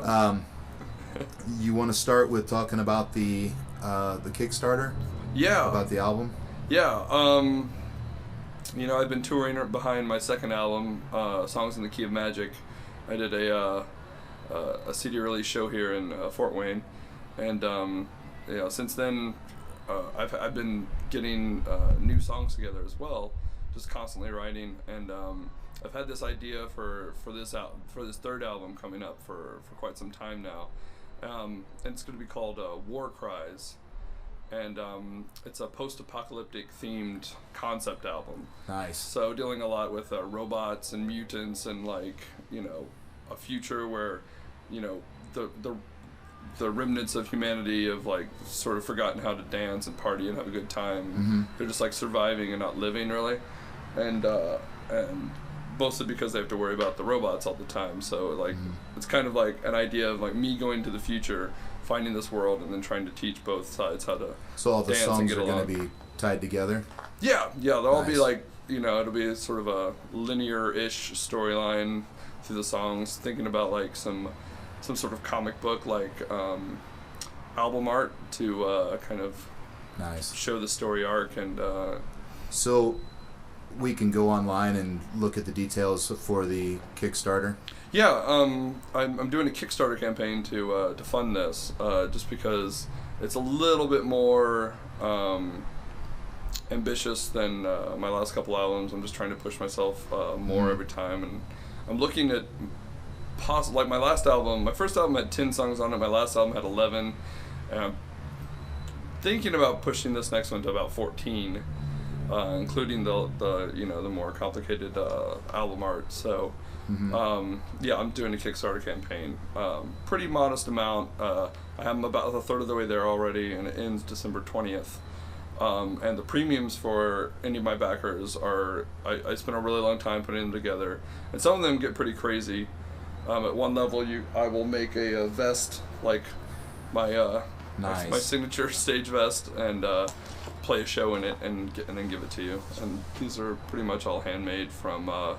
You want to start with talking about the Kickstarter? Yeah. About the album? Yeah. I've been touring behind my second album, Songs in the Key of Magic. I did a CD release show here in Fort Wayne, and since then, I've been getting new songs together as well, just constantly writing, and I've had this idea for this third album coming up for quite some time now, and it's going to be called War Cries. And it's a post-apocalyptic themed concept album. Nice. So dealing a lot with robots and mutants and a future where the remnants of humanity have sort of forgotten how to dance and party and have a good time. Mm-hmm. They're just surviving and not living really, and mostly because they have to worry about the robots all the time. So it's kind of like an idea of me going to the future, finding this world, and then trying to teach both sides how to So all the dance and songs get are along. going to be tied together? Yeah, they'll all be Nice. it'll be sort of a linear-ish storyline through the songs, thinking about some sort of comic book album art to kind of Nice. show the story arc. And So we can go online and look at the details for the Kickstarter? yeah, I'm doing a Kickstarter campaign to fund this, just because it's a little bit more ambitious than my last couple albums. I'm just trying to push myself more every time, and I'm looking at my last album. My first album had 10 songs on it. My last album had 11, and I'm thinking about pushing this next one to about 14, including the more complicated album art. So. Mm-hmm. I'm doing a Kickstarter campaign. Pretty modest amount. I'm about a third of the way there already, and it ends December 20th. And the premiums for any of my backers are, I spent a really long time putting them together, and some of them get pretty crazy. At one level, I will make a vest like my Nice. my signature stage vest, and play a show in it, and then give it to you. And these are pretty much all handmade from a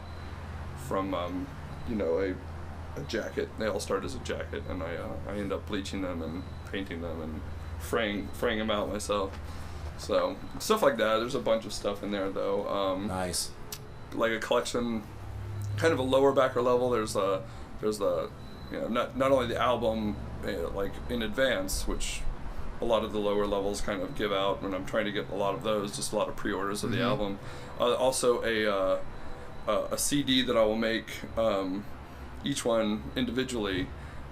jacket. They all start as a jacket, and I end up bleaching them and painting them and fraying them out myself. So stuff like that. There's a bunch of stuff in there though. Nice. Like a collection, kind of a lower backer level. There's the not only the album in advance, which a lot of the lower levels kind of give out when I'm trying to get a lot of those. Just a lot of pre-orders of the album. Also a CD that I will make, each one individually,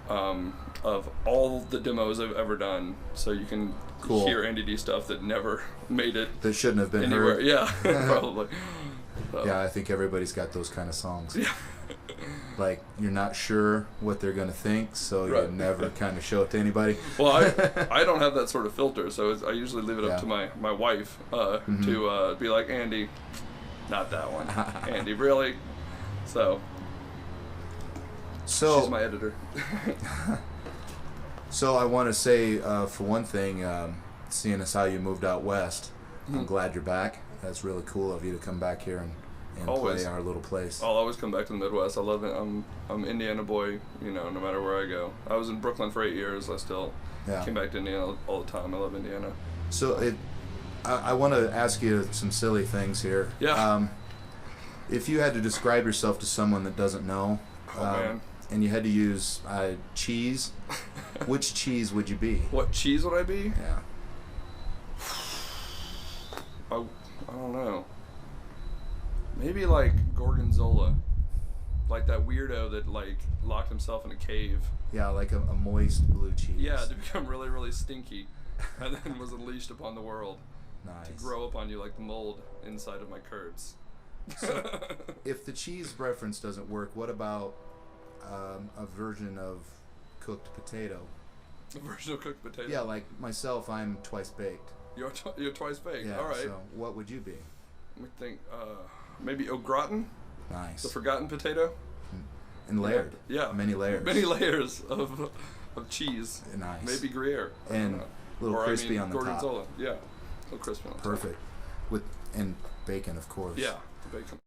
of all the demos I've ever done, so you can Cool. hear Andy D stuff that never made it That shouldn't have been anywhere. heard. Yeah, probably. So, Yeah, I think everybody's got those kind of songs. yeah. You're not sure what they're going to think, so Right. you never kind of show it to anybody. Well, I don't have that sort of filter, so I usually leave it Yeah. up to my wife to be like, Andy, not that one. Andy, really? So she's my editor. So I want to say, for one thing, seeing as how you moved out west, I'm glad you're back. That's really cool of you to come back here and Always. play our little place. I'll always come back to the Midwest. I love it. I'm Indiana boy, no matter where I go. I was in Brooklyn for 8 years. I still Yeah. came back to Indiana all the time. I love Indiana. So I want to ask you some silly things here. Yeah. If you had to describe yourself to someone that doesn't know, Man. and you had to use cheese, which cheese would you be? What cheese would I be? Yeah. I don't know. Maybe Gorgonzola. Like that weirdo that locked himself in a cave. Yeah, like a moist blue cheese. Yeah, to become really, really stinky, and then was unleashed upon the world Nice. to grow up on you like the mold inside of my curds. So, if the cheese reference doesn't work, what about a version of cooked potato? A version of cooked potato. Yeah, like myself, I'm twice baked. You're twice baked. Yeah, All right. so what would you be? Let me think. Maybe au gratin, Nice. the forgotten potato. And layered. Yeah. Many layers. Many layers of cheese. Nice. Maybe Gruyere. I And don't know. a little Or, crispy on the Gorgonzola. top. Yeah. A little crispy on the top. Perfect. And bacon, of course. Yeah. The bacon.